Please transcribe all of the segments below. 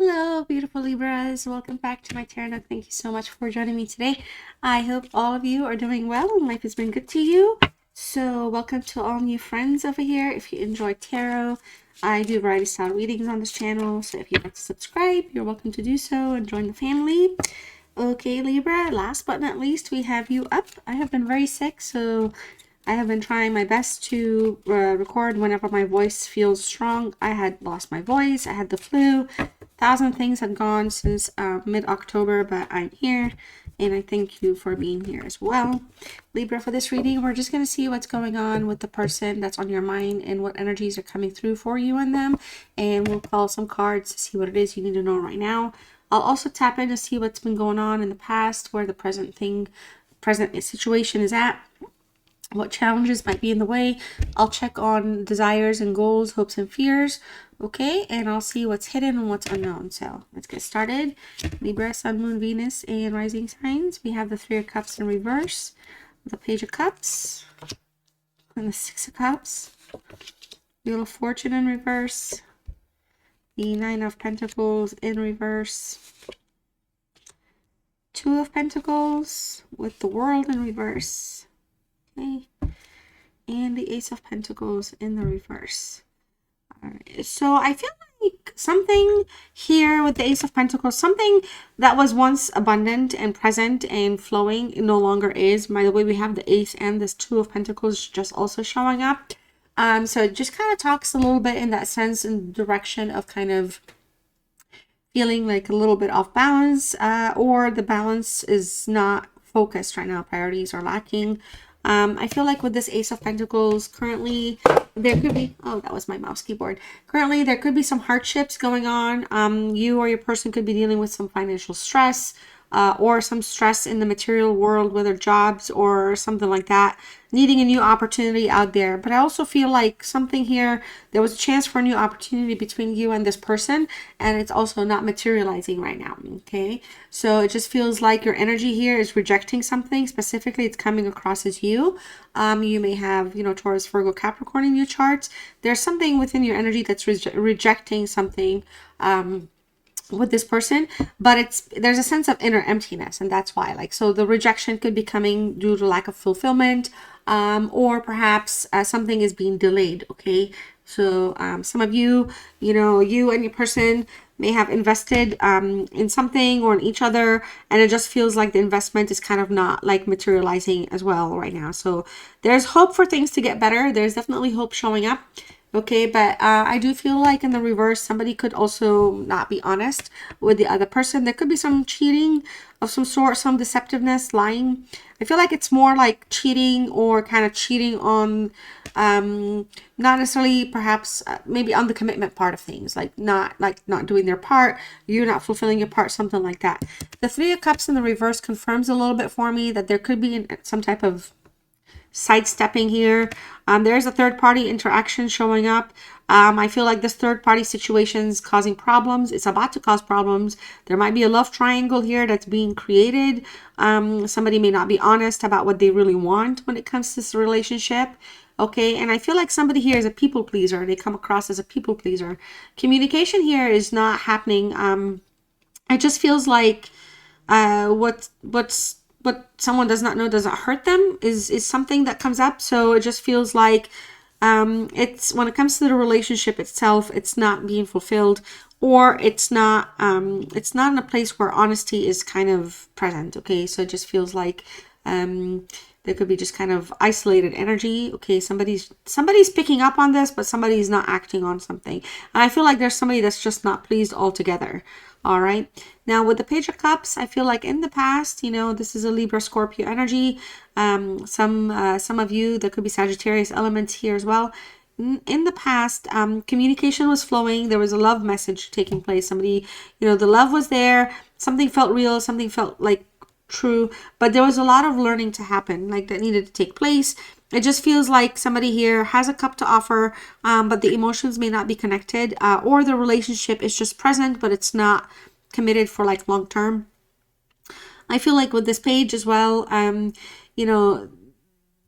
Hello, beautiful Libras. Welcome back to my tarot nook. Thank you so much for joining me today. I hope all of you are doing well and life has been good to you. So welcome to all new friends over here. If you enjoy tarot, I do variety style readings on this channel. So if you'd like to subscribe, you're welcome to do so and join the family. Okay, Libra, last but not least, we have you up. I have been very sick, so I have been trying my best to record whenever my voice feels strong. I had lost my voice. I had the flu. 1,000 things had gone since mid-October, but I'm here, and I thank you for being here as well. Libra, for this reading, we're just going to see what's going on with the person that's on your mind and what energies are coming through for you and them, and we'll call some cards to see what it is you need to know right now. I'll also tap in to see what's been going on in the past, where the present situation is at, what challenges might be in the way. I'll check on desires and goals, hopes and fears, okay, and I'll see what's hidden and what's unknown. So let's get started. Libra, Sun, Moon, Venus, and rising signs. We have the Three of Cups in reverse, the Page of Cups, and the Six of Cups, Wheel of Fortune in reverse, the Nine of Pentacles in reverse, Two of Pentacles with the World in reverse, okay, and the Ace of Pentacles in the reverse. All right, so I feel like something here with the Ace of Pentacles, something that was once abundant and present and flowing, no longer is. By the way, we have the Ace and this Two of Pentacles just also showing up. So it just kind of talks a little bit in that sense, in the direction of kind of feeling like a little bit off balance, or the balance is not focused right now. Priorities are lacking. I feel like with this Ace of Pentacles, currently there could be, oh, that was my mouse keyboard. Currently there could be some hardships going on. You or your person could be dealing with some financial stress, or some stress in the material world, whether jobs or something like that, needing a new opportunity out there. But I also feel like something here, there was a chance for a new opportunity between you and this person, and it's also not materializing right now, okay? So it just feels like your energy here is rejecting something. Specifically, it's coming across as you. You may have, Taurus, Virgo, Capricorn in your charts. There's something within your energy that's rejecting something, with this person, but there's a sense of inner emptiness, and that's why, so the rejection could be coming due to lack of fulfillment, or perhaps something is being delayed, okay? So some of you, you and your person may have invested in something or in each other, and it just feels like the investment is kind of not materializing as well right now. So there's hope for things to get better. There's definitely hope showing up. Okay, but I do feel like in the reverse, somebody could also not be honest with the other person. There could be some cheating of some sort, some deceptiveness, lying. I feel like it's more like cheating, or kind of cheating on, not necessarily perhaps, maybe on the commitment part of things, not doing their part, you're not fulfilling your part, something like that. The Three of Cups in the reverse confirms a little bit for me that there could be some type of sidestepping here. There's a third party interaction showing up. I feel like this third party situation is causing problems. It's about to cause problems. There might be a love triangle here that's being created. Somebody may not be honest about what they really want when it comes to this relationship. Okay, and I feel like somebody here is a people pleaser. They come across as a people pleaser. Communication here is not happening. It just feels like what someone does not know doesn't hurt them is something that comes up. So it just feels like it's, when it comes to the relationship itself, it's not being fulfilled, or it's not in a place where honesty is kind of present. Okay, so it just feels like there could be just kind of isolated energy. Okay, somebody's picking up on this, but somebody's not acting on something. And I feel like there's somebody that's just not pleased altogether. All right, now with the Page of Cups, I feel like in the past, this is a Libra Scorpio energy. Some of you, there could be Sagittarius elements here as well. In the past, communication was flowing. There was a love message taking place. Somebody, the love was there. Something felt real. Something felt like true, but there was a lot of learning to happen, that needed to take place. It just feels like somebody here has a cup to offer, but the emotions may not be connected, or the relationship is just present, but it's not committed for long term. I feel like with this page as well,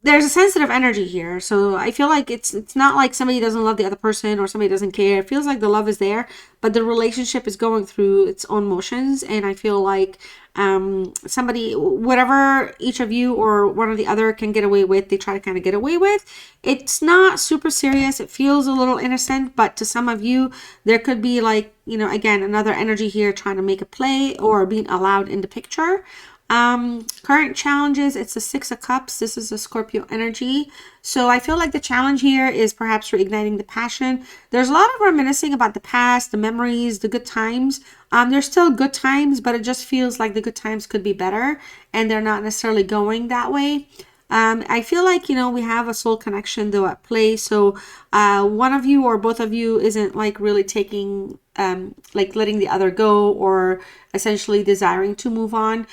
there's a sensitive energy here. So I feel like it's not like somebody doesn't love the other person or somebody doesn't care. It feels like the love is there, but the relationship is going through its own motions. And I feel like somebody, whatever each of you or one or the other can get away with, they try to kind of get away with. It's not super serious. It feels a little innocent, but to some of you, there could be like, you know, again, another energy here trying to make a play or being allowed in the picture. Current challenges, it's the Six of Cups. This is a Scorpio energy. So I feel like the challenge here is perhaps reigniting the passion. There's a lot of reminiscing about the past, the memories, the good times. There's still good times, but it just feels like the good times could be better and they're not necessarily going that way. I feel like, you know, we have a soul connection though at play. So one of you or both of you isn't like really taking, like letting the other go or essentially desiring to move on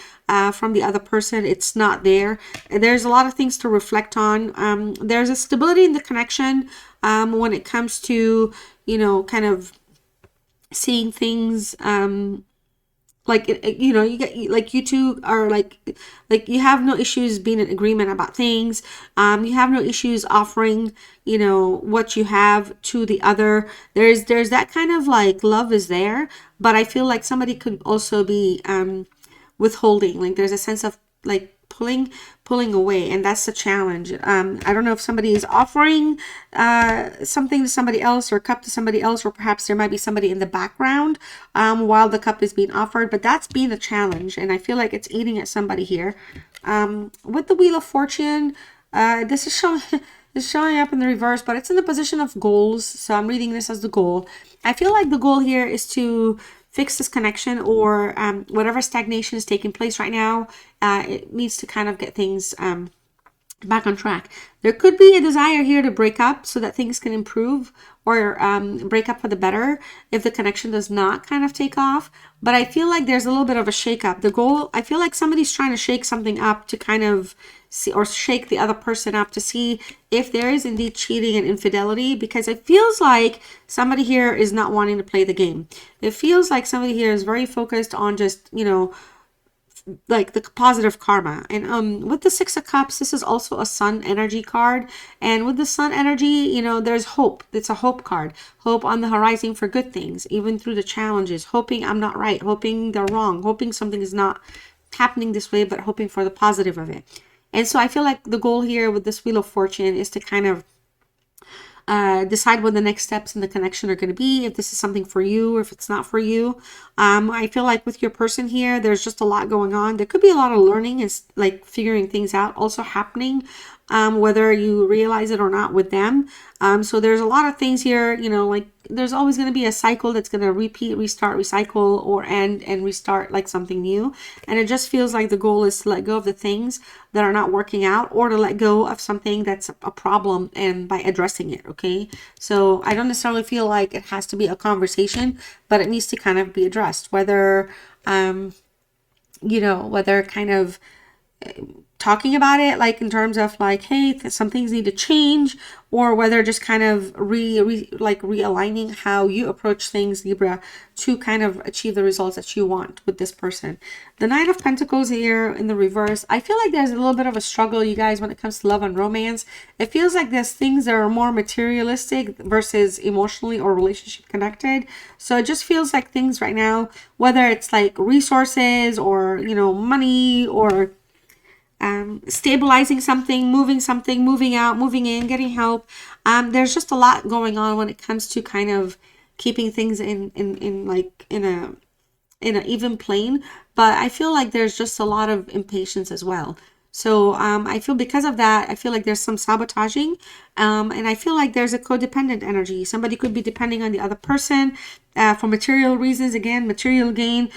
from the other person. It's not there. There's a lot of things to reflect on. There's a stability in the connection when it comes to, you know, kind of seeing things like you know, you get like you two are like you have no issues being in agreement about things. You have no issues offering, you know, what you have to the other. There's that kind of like love is there, but I feel like somebody could also be withholding. Like there's a sense of like pulling away, and that's the challenge. I don't know if somebody is offering something to somebody else or a cup to somebody else, or perhaps there might be somebody in the background while the cup is being offered, but that's been the challenge, and I feel like it's eating at somebody here. With the Wheel of Fortune, this is showing is showing up in the reverse, but it's in the position of goals, so I'm reading this as the goal. I feel like the goal here is to fix this connection, or whatever stagnation is taking place right now. It needs to kind of get things back on track. There could be a desire here to break up so that things can improve, or break up for the better if the connection does not kind of take off. But I feel like there's a little bit of a shake up. The goal, I feel like somebody's trying to shake something up to kind of see, or shake the other person up to see if there is indeed cheating and infidelity, because it feels like somebody here is not wanting to play the game. It feels like somebody here is very focused on just, you know, like the positive karma. And with the Six of Cups, this is also a Sun energy card, and with the Sun energy, you know, there's hope. It's a hope card. Hope on the horizon for good things, even through the challenges. Hoping I'm not right, hoping they're wrong, hoping something is not happening this way, but hoping for the positive of it. And so I feel like the goal here with this Wheel of Fortune is to kind of decide what the next steps in the connection are going to be, if this is something for you or if it's not for you. I feel like with your person here, there's just a lot going on. There could be a lot of learning and like figuring things out also happening, whether you realize it or not with them. So there's a lot of things here, you know, like there's always going to be a cycle that's going to repeat, restart, recycle, or end and restart like something new. And it just feels like the goal is to let go of the things that are not working out, or to let go of something that's a problem, and by addressing it. Okay. So I don't necessarily feel like it has to be a conversation, but it needs to kind of be addressed, whether, you know, whether kind of talking about it, like in terms of like, hey, some things need to change, or whether just kind of realigning how you approach things, Libra, to kind of achieve the results that you want with this person. The Nine of Pentacles here in the reverse, I feel like there's a little bit of a struggle, you guys, when it comes to love and romance. It feels like there's things that are more materialistic versus emotionally or relationship connected. So it just feels like things right now, whether it's like resources or, you know, money, or stabilizing something, moving out, moving in, getting help. There's just a lot going on when it comes to kind of keeping things in an even plane. But I feel like there's just a lot of impatience as well. So I feel because of that, I feel like there's some sabotaging, and I feel like there's a codependent energy. Somebody could be depending on the other person for material reasons, again, material gain.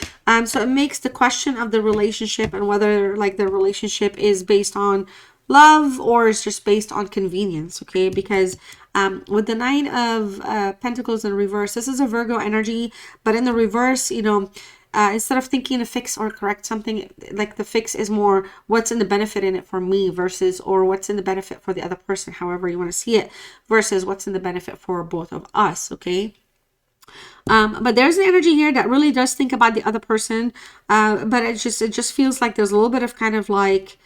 So it makes the question of the relationship and whether like the relationship is based on love or is just based on convenience, okay? Because with the Nine of Pentacles in reverse, this is a Virgo energy, but in the reverse, you know, instead of thinking to fix or correct something, like the fix is more what's in the benefit in it for me versus, or what's in the benefit for the other person, however you want to see it, versus what's in the benefit for both of us, okay? But there's an energy here that really does think about the other person, but it just feels like there's a little bit of kind of like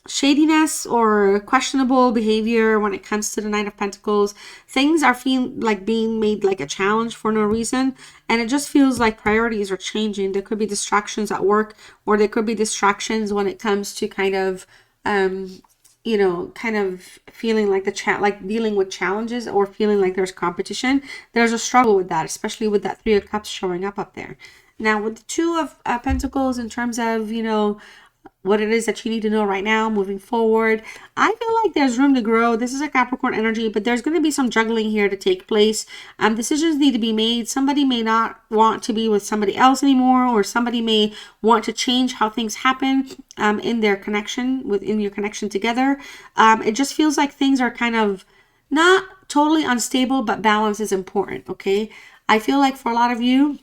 shadiness or questionable behavior when it comes to the Nine of Pentacles. Things are feeling like being made like a challenge for no reason, and it just feels like priorities are changing. There could be distractions at work, or there could be distractions when it comes to kind of you know, kind of feeling like like dealing with challenges, or feeling like there's competition. There's a struggle with that, especially with that Three of Cups showing up there. Now with the Two of Pentacles, in terms of, you know, what it is that you need to know right now moving forward, I feel like there's room to grow. This is a Capricorn energy, but there's going to be some juggling here to take place. Decisions need to be made. Somebody may not want to be with somebody else anymore, or somebody may want to change how things happen in their connection, within your connection together. It just feels like things are kind of not totally unstable, but balance is important. Okay, I feel like for a lot of you,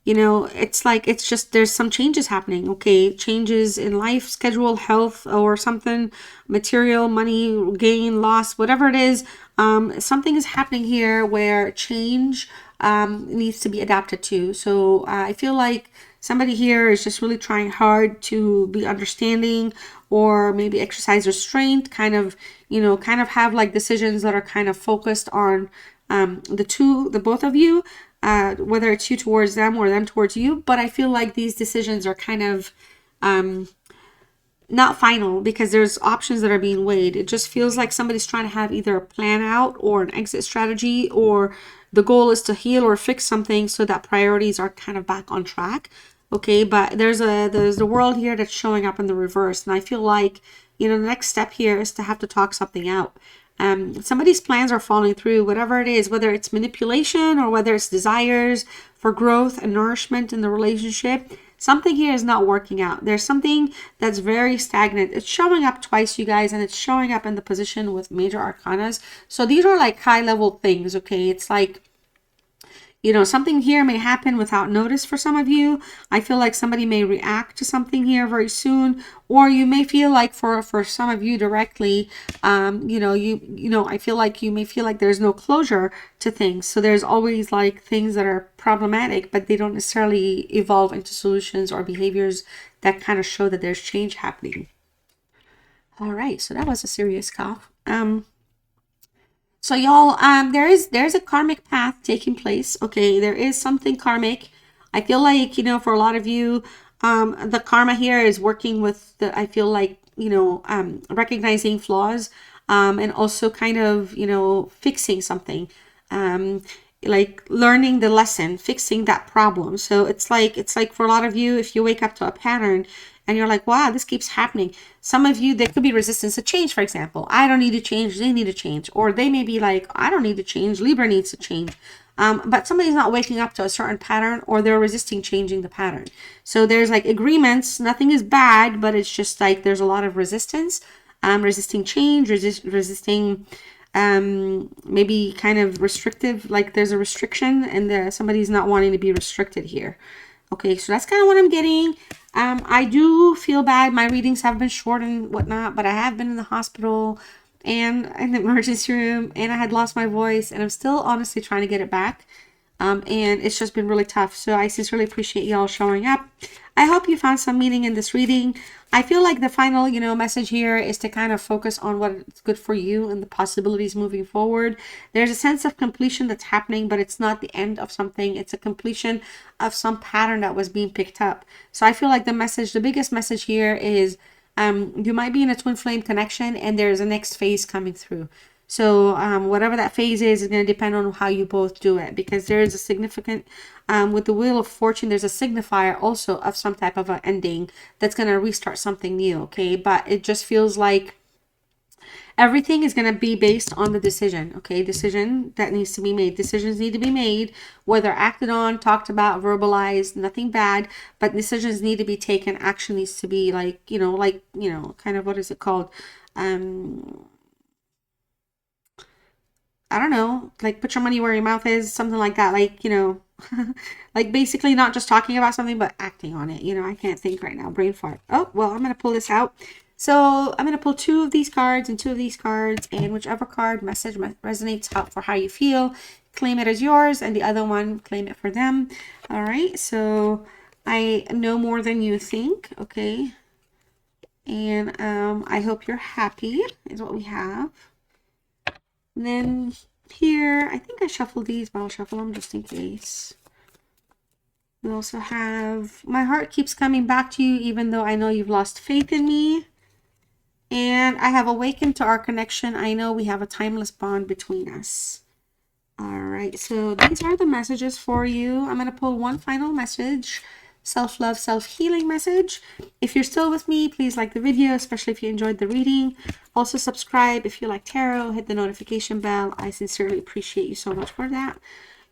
you know, it's like, it's just, there's some changes happening. Okay, changes in life, schedule, health, or something, material, money, gain, loss, whatever it is. Something is happening here where change needs to be adapted to. So I feel like somebody here is just really trying hard to be understanding, or maybe exercise restraint, kind of, you know, kind of have like decisions that are kind of focused on the both of you, whether it's you towards them or them towards you. But I feel like these decisions are kind of not final, because there's options that are being weighed. It just feels like somebody's trying to have either a plan out or an exit strategy, or the goal is to heal or fix something so that priorities are kind of back on track. Okay, but there's the world here that's showing up in the reverse, and I feel like, you know, the next step here is to have to talk something out. Somebody's plans are falling through, whatever it is, whether it's manipulation or whether it's desires for growth and nourishment in the relationship. Something here is not working out. There's something that's very stagnant. It's showing up twice, you guys, and it's showing up in the position with major arcanas. So these are like high level things, okay? It's like, you know, something here may happen without notice for some of you. I feel like somebody may react to something here very soon, or you may feel like for some of you directly, you know, I feel like you may feel like there's no closure to things. So there's always like things that are problematic, but they don't necessarily evolve into solutions or behaviors that kind of show that there's change happening. All right, so that was a serious cough. So y'all, there's a karmic path taking place. Okay, there is something karmic. I feel like, you know, for a lot of you, the karma here is working with the, I feel like, you know, recognizing flaws, and also kind of, you know, fixing something, like learning the lesson, fixing that problem. So it's like for a lot of you, if you wake up to a pattern and you're like, wow, this keeps happening. Some of you, there could be resistance to change, for example. I don't need to change, they need to change. Or they may be like, I don't need to change, Libra needs to change. But somebody's not waking up to a certain pattern, or they're resisting changing the pattern. So there's like agreements, nothing is bad, but it's just like there's a lot of resistance, resisting change, resisting maybe kind of restrictive, like there's a restriction, and somebody's not wanting to be restricted here. Okay, so that's kind of what I'm getting. I do feel bad. My readings have been short and whatnot, but I have been in the hospital and in the emergency room, and I had lost my voice, and I'm still honestly trying to get it back. And it's just been really tough. So I sincerely appreciate y'all showing up. I hope you found some meaning in this reading. I feel like the final, you know, message here is to kind of focus on what's good for you and the possibilities moving forward. There's a sense of completion that's happening, but it's not the end of something. It's a completion of some pattern that was being picked up. So I feel like the biggest message here is you might be in a twin flame connection, and there's a next phase coming through. So whatever that phase is going to depend on how you both do it, because there is a significant, with the Wheel of Fortune, there's a signifier also of some type of an ending that's going to restart something new, okay? But it just feels like everything is going to be based on the decision, okay? Decision that needs to be made. Decisions need to be made, whether acted on, talked about, verbalized, nothing bad, but decisions need to be taken. Action needs to be like, kind of, what is it called? I don't know, like put your money where your mouth is, something like that. Like, you know, like basically not just talking about something, but acting on it. You know, I can't think right now, brain fart. Oh, well, I'm going to pull this out. So I'm going to pull 2 of these cards and 2 of these cards, and whichever card message resonates out for how you feel, claim it as yours, and the other one, claim it for them. All right. So I know more than you think. Okay. And I hope you're happy is what we have. And then here, I think I shuffled these, but I'll shuffle them just in case. We also have, my heart keeps coming back to you even though I know you've lost faith in me. And I have awakened to our connection. I know we have a timeless bond between us. All right, so these are the messages for you. I'm going to pull one final message, self-love, self-healing message. If you're still with me, please like the video, especially if you enjoyed the reading. Also subscribe if you like tarot, hit the notification bell. I sincerely appreciate you so much for that.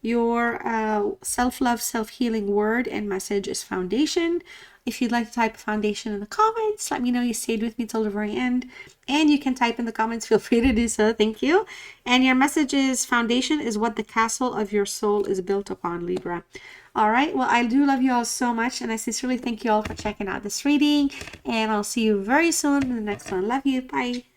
Your self-love, self-healing word and message is foundation. If you'd like to type foundation in the comments, let me know you stayed with me till the very end. And you can type in the comments, feel free to do so. Thank you. And your message is foundation is what the castle of your soul is built upon, Libra. All right. Well, I do love you all so much. And I sincerely thank you all for checking out this reading. And I'll see you very soon in the next one. Love you. Bye.